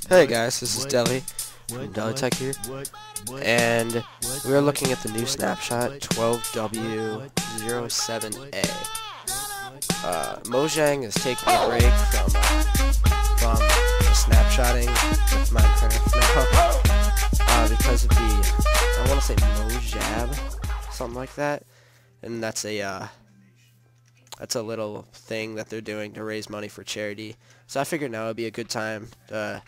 Hey guys, this is Deli from Deli Tech here, and we are looking at the new Snapshot 12W07A. Mojang is taking a break from snapshotting with Minecraft now because of the, I want to say Mojab, something like that, and that's a little thing that they're doing to raise money for charity. So I figured now would be a good time to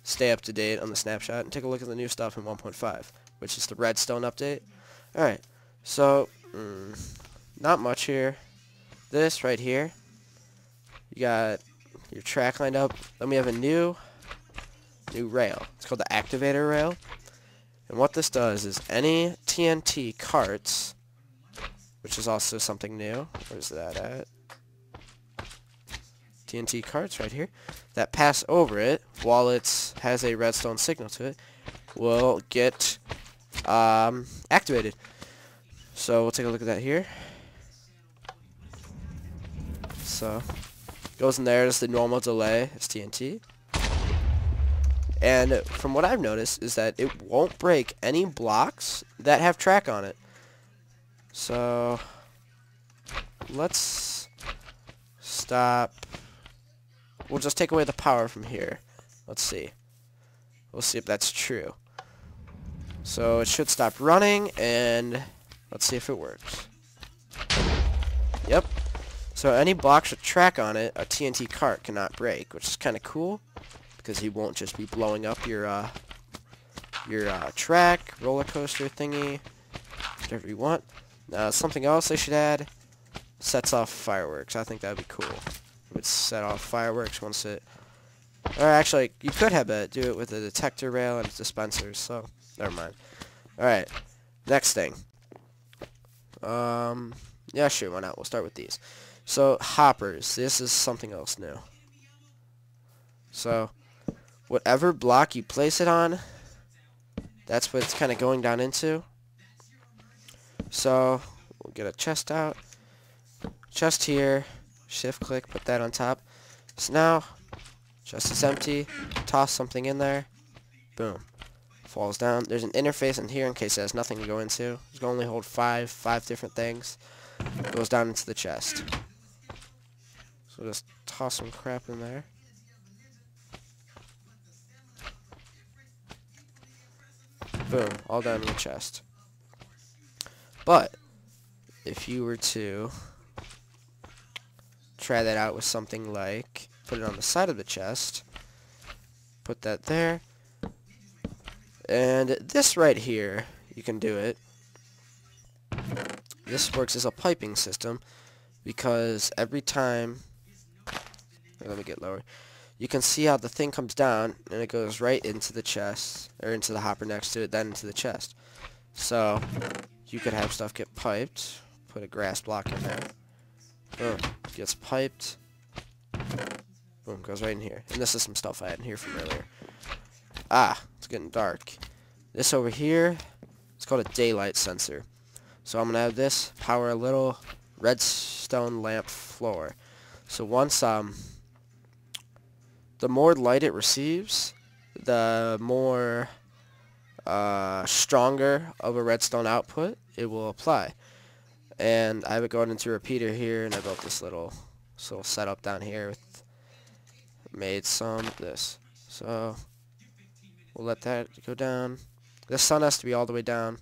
stay up to date on the snapshot and take a look at the new stuff in 1.5, which is the redstone update. Alright, so not much here. This right here, you got your track lined up. Then we have a new rail. It's called the activator rail. And what this does is any TNT carts, which is also something new. Where's that at? TNT carts right here that pass over it while it has a redstone signal to it will get activated. So we'll take a look at that here. So goes in there. It's the normal delay. It's TNT. And from what I've noticed is that it won't break any blocks that have track on it. So let's stop. We'll just take away the power from here. Let's see. We'll see if that's true. So it should stop running, and let's see if it works. Yep. So any blocks with track on it, a TNT cart cannot break, which is kind of cool because he won't just be blowing up your track, roller coaster thingy, whatever you want. Now something else they should add, sets off fireworks. I think that'd be cool. It would set off fireworks once it, or actually you could have it do it with a detector rail and dispensers, so never mind. Alright, next thing. Yeah, sure, why not? We'll start with these. So hoppers, this is something else new. So whatever block you place it on, that's what it's kind of going down into. So we'll get a chest out. Chest here. Shift click, put that on top. So now, chest is empty. Toss something in there. Boom. Falls down. There's an interface in here in case it has nothing to go into. It's going to only hold five different things. Goes down into the chest. So just toss some crap in there. Boom. All down in the chest. But if you were to try that out with something like, put it on the side of the chest, put that there, and this right here, you can do it. This works as a piping system because every time, let me get lower, you can see how the thing comes down and it goes right into the chest, or into the hopper next to it, then into the chest. So you could have stuff get piped, put a grass block in there. Boom. Gets piped. Boom. Goes right in here. And this is some stuff I had in here from earlier. Ah, it's getting dark. This over here, it's called a daylight sensor. So I'm going to have this power a little redstone lamp floor. So once, the more light it receives, the more stronger of a redstone output it will apply. And I have it going into a repeater here, and I built this little setup down here with, made some of this. So we'll let that go down. The sun has to be all the way down.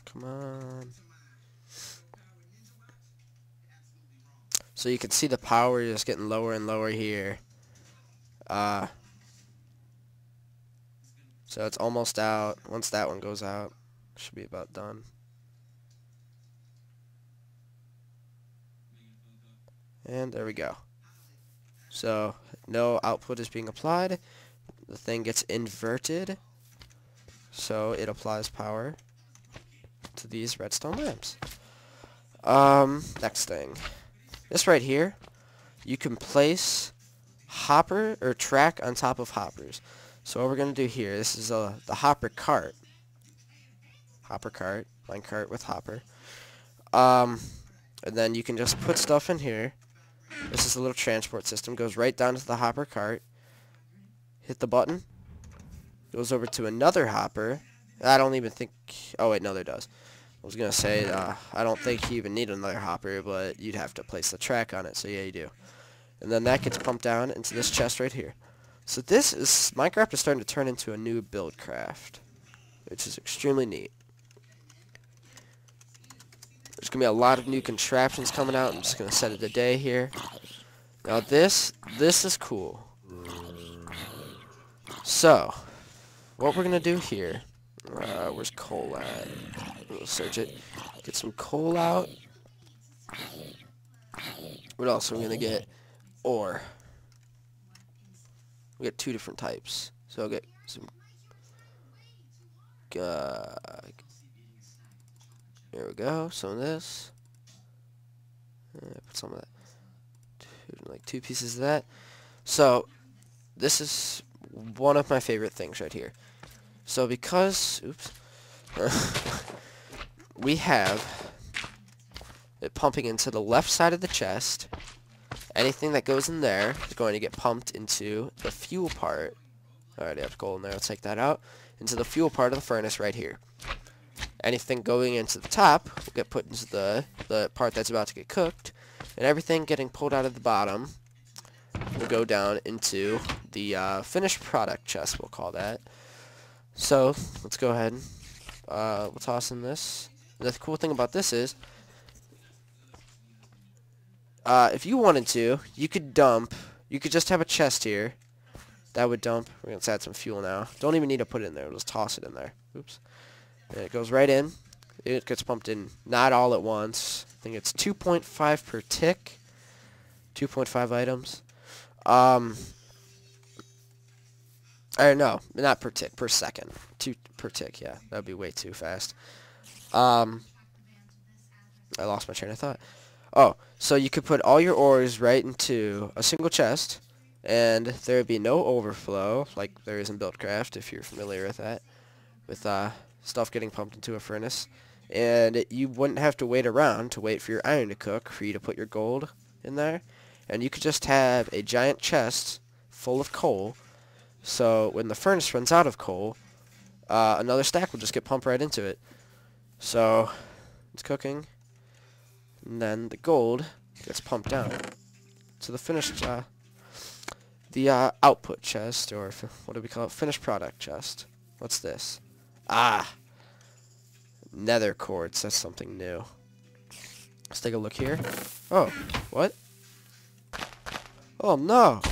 Come on. So you can see the power just getting lower and lower here. So it's almost out. Once that one goes out, it should be about done. And there we go. So no output is being applied. The thing gets inverted. So it applies power to these redstone lamps. Next thing. This right here, you can place hopper or track on top of hoppers. So what we're going to do here, this is the hopper cart. Hopper cart, minecart with hopper. And then you can just put stuff in here. This is a little transport system. Goes right down to the hopper cart. hit the button. Goes over to another hopper. I don't even think... Oh, wait, no, there does. I was going to say, I don't think you even need another hopper, but you'd have to place the track on it, so yeah, you do. And then that gets pumped down into this chest right here. So this is... Minecraft is starting to turn into a new build craft, which is extremely neat. There's going to be a lot of new contraptions coming out. I'm just going to set it a day here. Now this is cool. So, what we're going to do here... where's coal at? We'll search it. Get some coal out. What else are we going to get? Ore. We get 2 different types. So I'll get some... There we go. Some of this. Put some of that. Like 2 pieces of that. So, this is one of my favorite things right here. So because... Oops. We have it pumping into the left side of the chest. Anything that goes in there is going to get pumped into the fuel part. I already have coal in there. Let's take that out. Into the fuel part of the furnace right here. Anything going into the top will get put into the part that's about to get cooked. And everything getting pulled out of the bottom will go down into the finished product chest, we'll call that. So, let's go ahead. We'll toss in this. The cool thing about this is, if you wanted to, you could just have a chest here. That would dump. We're going to add some fuel now. Don't even need to put it in there. We'll just toss it in there. Oops. And it goes right in. It gets pumped in not all at once. I think it's 2.5 per tick. 2.5 items. Or no, not per tick, per second. 2 per tick, yeah. That would be way too fast. I lost my train of thought. Oh, so you could put all your ores right into a single chest, and there would be no overflow, like there is in Buildcraft, if you're familiar with that, with stuff getting pumped into a furnace. And you wouldn't have to wait around to wait for your iron to cook for you to put your gold in there. And you could just have a giant chest full of coal. So when the furnace runs out of coal, another stack will just get pumped right into it. So it's cooking, and then the gold gets pumped down to the finished, the output chest, or what do we call it? Finished product chest. What's this? Ah, nether quartz. That's something new. Let's take a look here. Oh, what? Oh no!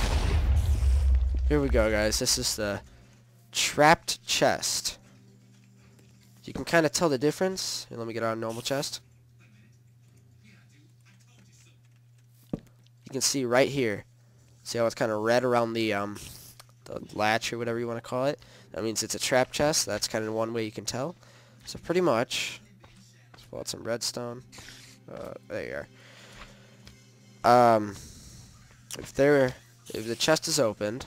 Here we go, guys. This is the trapped chest. You can kind of tell the difference. Here, let me get our normal chest. You can see right here. See how it's kind of red around the latch or whatever you want to call it? That means it's a trap chest. That's kind of one way you can tell. So pretty much, let's pull out some redstone. There you are. If the chest is opened,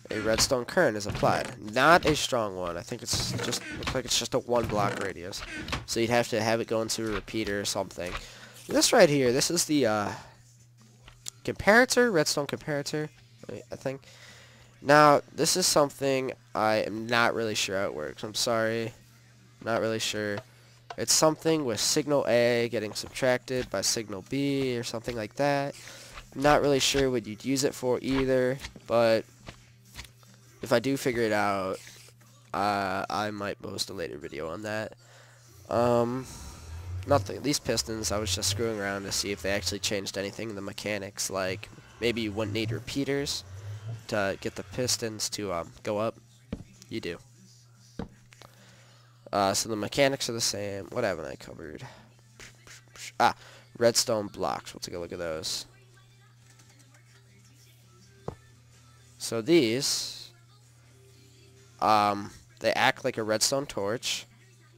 a redstone current is applied. Not a strong one. I think it's just looks like it's just a 1 block radius. So you'd have to have it go into a repeater or something. This right here, this is the comparator, redstone comparator, I think. Now, this is something I am not really sure how it works. I'm sorry. Not really sure. It's something with signal A getting subtracted by signal B or something like that. Not really sure what you'd use it for either, but if I do figure it out, I might post a later video on that. Nothing. These pistons, I was just screwing around to see if they actually changed anything in the mechanics, like maybe you wouldn't need repeaters to get the pistons to go up. You do. So the mechanics are the same. What haven't I covered? Redstone blocks. We'll take a look at those. So these, they act like a redstone torch,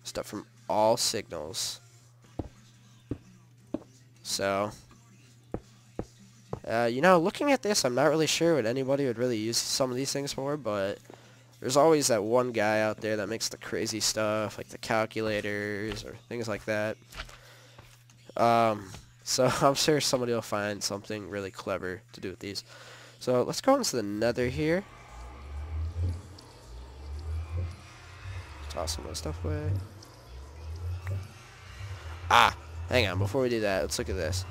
stuff from all signals. So, you know, looking at this, I'm not really sure what anybody would really use some of these things for, but there's always that one guy out there that makes the crazy stuff, like the calculators or things like that. So I'm sure somebody will find something really clever to do with these. So let's go into the nether here. toss some of the stuff away. Ah, hang on. Before we do that, let's look at this.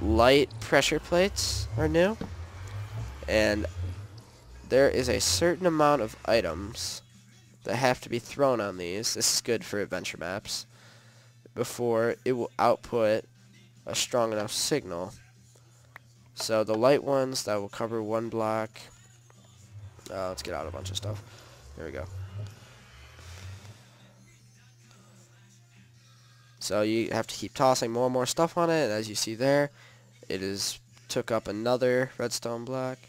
Light pressure plates are new, and there is a certain amount of items that have to be thrown on these. This is good for adventure maps before it will output a strong enough signal. So the light ones that will cover one block. Let's get out a bunch of stuff. There we go. So you have to keep tossing more and more stuff on it, and as you see there, it is took up another redstone block.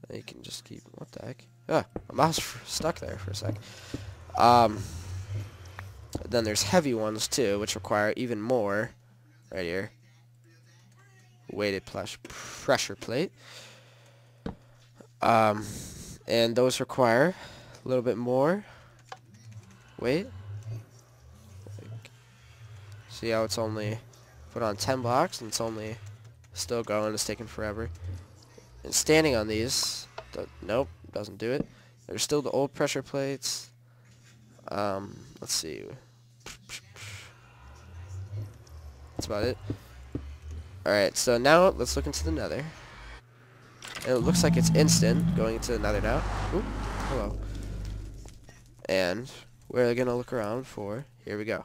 And you can just keep, what the heck? Ah, my mouse stuck there for a sec. Then there's heavy ones too, which require even more. Right here. Weighted pressure plate. And those require a little bit more weight. See how it's only put on 10 blocks and it's only still going. It's taking forever. And standing on these, nope, doesn't do it. There's still the old pressure plates. Let's see. That's about it. Alright, so now let's look into the nether. And it looks like it's instant going into the nether now. Oop, hello. And we're going to look around for, here we go,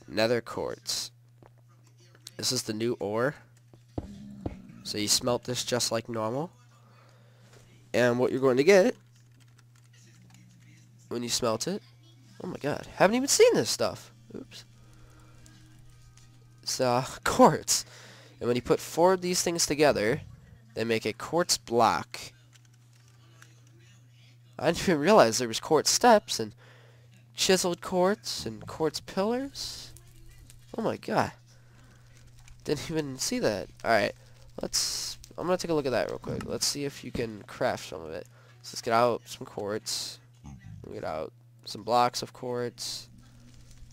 nether quartz. This is the new ore. So you smelt this just like normal. And what you're going to get when you smelt it, oh my god, haven't even seen this stuff. Oops. It's quartz. And when you put 4 of these things together, they make a quartz block. I didn't even realize there was quartz steps and chiseled quartz and quartz pillars. Oh my god. Didn't even see that. Alright, I'm gonna take a look at that real quick. Let's see if you can craft some of it. So let's get out some quartz. We'll get out some blocks of quartz.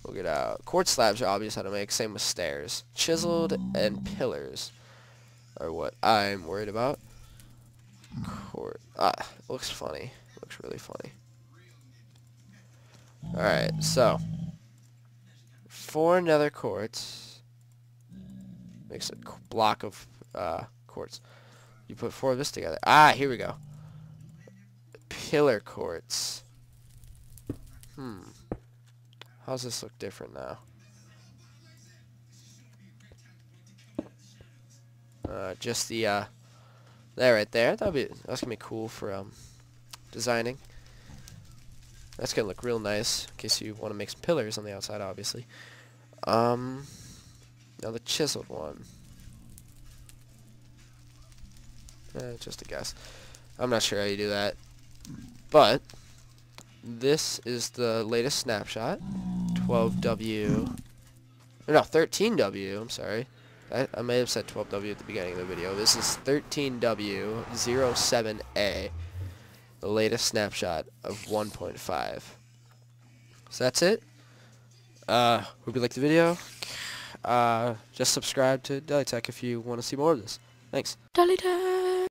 We'll get out quartz slabs are obvious how to make. Same with stairs. Chiseled and pillars are what I'm worried about. It looks funny. Looks really funny. Alright, so 4 nether quartz makes a block of quartz. You put 4 of this together. Ah, here we go. Pillar quartz. How's this look different now? Just the there right there. That's gonna be cool for designing. That's gonna look real nice in case you want to make some pillars on the outside, obviously. Now the chiseled one. Just a guess. I'm not sure how you do that, but this is the latest snapshot. 12W. No, 13W. I'm sorry. I may have said 12W at the beginning of the video. This is 13W07A, the latest snapshot of 1.5. So that's it. Hope you liked the video. Just subscribe to Deli Tech if you want to see more of this. Thanks. Deli Tech!